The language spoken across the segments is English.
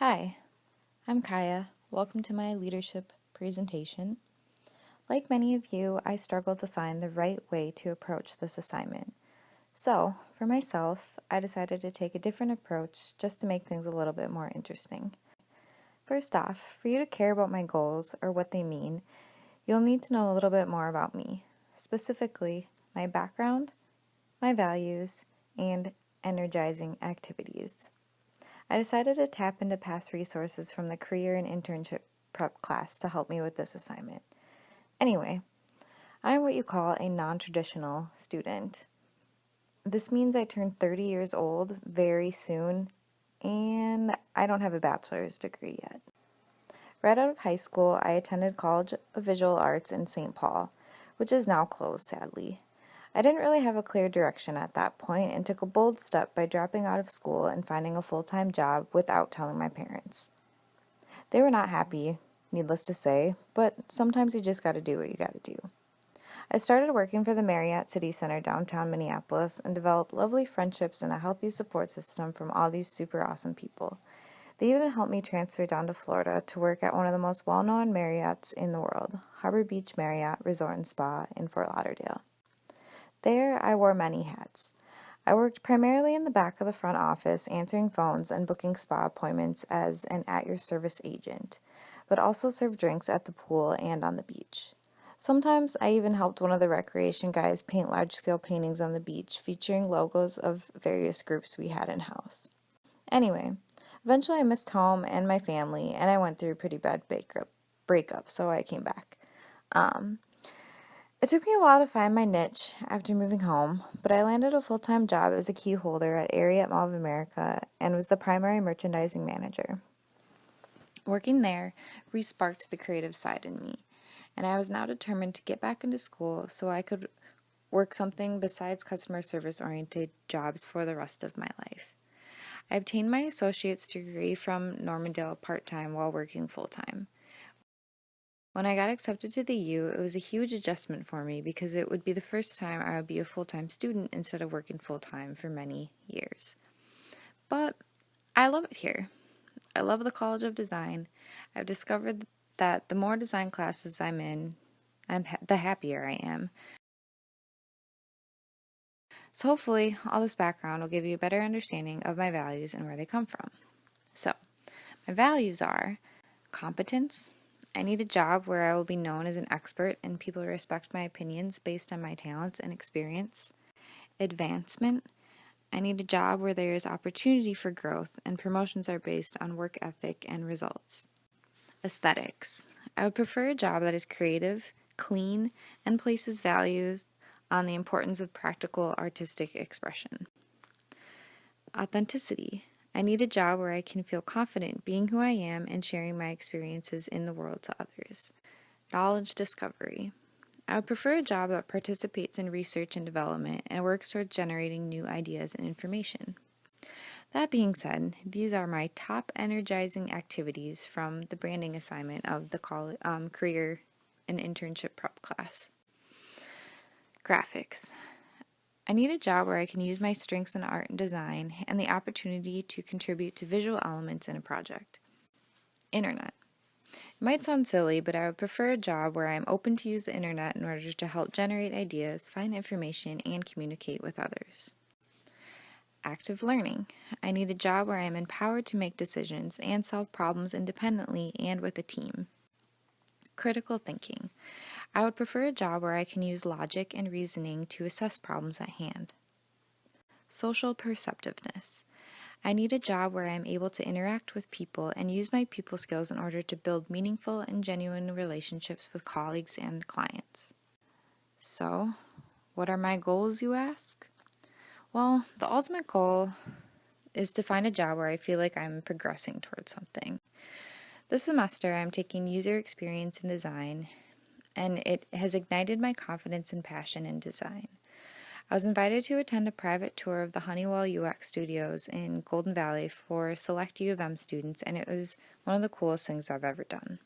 Hi, I'm Kaya. Welcome to my leadership presentation. Like many of you, I struggled to find the right way to approach this assignment. So, for myself, I decided to take a different approach just to make things a little bit more interesting. First off, for you to care about my goals or what they mean, you'll need to know a little bit more about me, specifically my background, my values, and energizing activities. I decided to tap into past resources from the career and internship prep class to help me with this assignment. Anyway, I'm what you call a non-traditional student. This means I turn 30 years old very soon, and I don't have a bachelor's degree yet. Right out of high school, I attended College of Visual Arts in St. Paul, which is now closed, sadly. I didn't really have a clear direction at that point and took a bold step by dropping out of school and finding a full-time job without telling my parents. They were not happy, needless to say, but sometimes you just gotta do what you gotta do. I started working for the Marriott City Center downtown Minneapolis and developed lovely friendships and a healthy support system from all these super awesome people. They even helped me transfer down to Florida to work at one of the most well-known Marriotts in the world, Harbor Beach Marriott Resort and Spa in Fort Lauderdale. There, I wore many hats. I worked primarily in the back of the front office, answering phones and booking spa appointments as an at-your-service agent, but also served drinks at the pool and on the beach. Sometimes I even helped one of the recreation guys paint large-scale paintings on the beach featuring logos of various groups we had in-house. Anyway, eventually I missed home and my family, and I went through a pretty bad breakup, so I came back. It took me a while to find my niche after moving home, but I landed a full-time job as a key holder at Ariat Mall of America and was the primary merchandising manager. Working there re-sparked the creative side in me, and I was now determined to get back into school so I could work something besides customer service-oriented jobs for the rest of my life. I obtained my associate's degree from Normandale part-time while working full-time. When I got accepted to the U, it was a huge adjustment for me because it would be the first time I would be a full-time student instead of working full-time for many years. But I love it here. I love the College of Design. I've discovered that the more design classes I'm in, the happier I am. So hopefully, all this background will give you a better understanding of my values and where they come from. So, my values are competence. I need a job where I will be known as an expert and people respect my opinions based on my talents and experience. Advancement. I need a job where there is opportunity for growth and promotions are based on work ethic and results. Aesthetics. I would prefer a job that is creative, clean, and places values on the importance of practical artistic expression. Authenticity. I need a job where I can feel confident being who I am and sharing my experiences in the world to others. Knowledge discovery. I would prefer a job that participates in research and development and works towards generating new ideas and information. That being said, these are my top energizing activities from the branding assignment of the career and internship prep class. Graphics. I need a job where I can use my strengths in art and design and the opportunity to contribute to visual elements in a project. Internet. It might sound silly, but I would prefer a job where I am open to use the internet in order to help generate ideas, find information, and communicate with others. Active learning. I need a job where I am empowered to make decisions and solve problems independently and with a team. Critical thinking. I would prefer a job where I can use logic and reasoning to assess problems at hand. Social perceptiveness. I need a job where I am able to interact with people and use my people skills in order to build meaningful and genuine relationships with colleagues and clients. So, what are my goals, you ask? Well, the ultimate goal is to find a job where I feel like I'm progressing towards something. This semester, I'm taking user experience in design, and it has ignited my confidence and passion in design. I was invited to attend a private tour of the Honeywell UX studios in Golden Valley for select U of M students, and it was one of the coolest things I've ever done.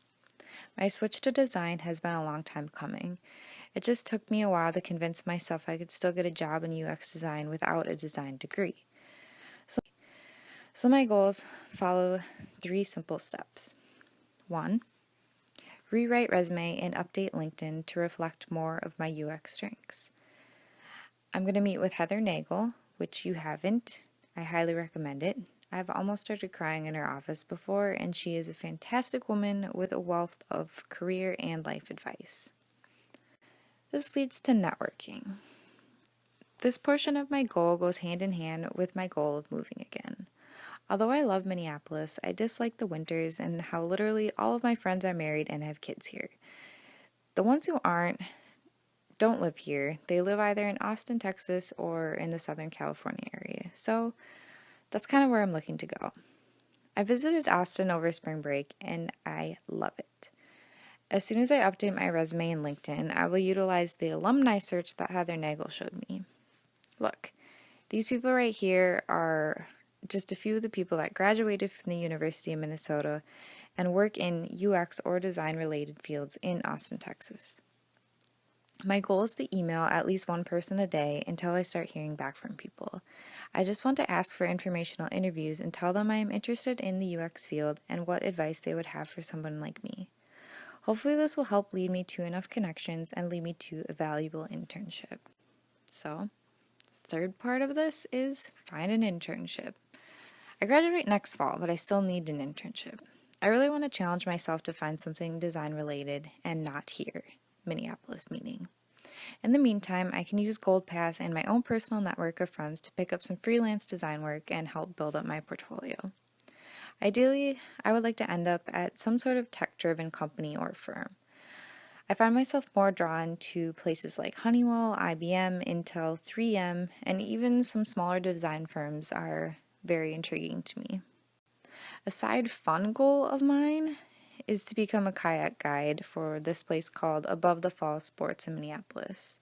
My switch to design has been a long time coming. It just took me a while to convince myself I could still get a job in UX design without a design degree. So my goals follow 3 simple steps. 1. Rewrite resume and update LinkedIn to reflect more of my UX strengths. I'm going to meet with Heather Nagel, which you haven't. I highly recommend it. I've almost started crying in her office before, and she is a fantastic woman with a wealth of career and life advice. This leads to networking. This portion of my goal goes hand in hand with my goal of moving again. Although I love Minneapolis, I dislike the winters and how literally all of my friends are married and have kids here. The ones who don't live here. They live either in Austin, Texas, or in the Southern California area. So that's kind of where I'm looking to go. I visited Austin over spring break and I love it. As soon as I update my resume in LinkedIn, I will utilize the alumni search that Heather Nagel showed me. Look, these people right here are just a few of the people that graduated from the University of Minnesota and work in UX or design related fields in Austin, Texas. My goal is to email at least one person a day until I start hearing back from people. I just want to ask for informational interviews and tell them I am interested in the UX field and what advice they would have for someone like me. Hopefully this will help lead me to enough connections and lead me to a valuable internship. So, third part of this is find an internship. I graduate next fall, but I still need an internship. I really want to challenge myself to find something design related and not here, Minneapolis meaning. In the meantime, I can use Gold Pass and my own personal network of friends to pick up some freelance design work and help build up my portfolio. Ideally, I would like to end up at some sort of tech-driven company or firm. I find myself more drawn to places like Honeywell, IBM, Intel, 3M, and even some smaller design firms are very intriguing to me. A side fun goal of mine is to become a kayak guide for this place called Above the Falls Sports in Minneapolis.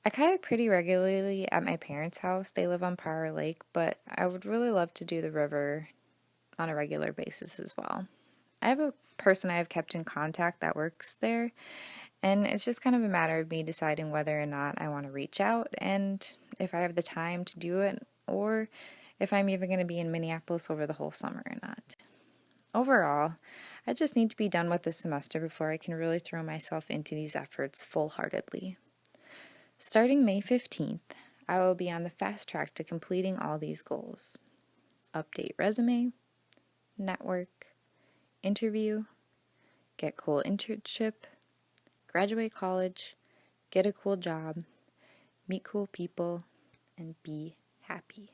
I kayak pretty regularly at my parents' house. They live on Prior Lake, but I would really love to do the river on a regular basis as well. I have a person I have kept in contact that works there, and it's just kind of a matter of me deciding whether or not I want to reach out and if I have the time to do it, or if I'm even going to be in Minneapolis over the whole summer or not. Overall, I just need to be done with this semester before I can really throw myself into these efforts full-heartedly. Starting May 15th, I will be on the fast track to completing all these goals. Update resume, network, interview, get cool internship, graduate college, get a cool job, meet cool people, and be happy.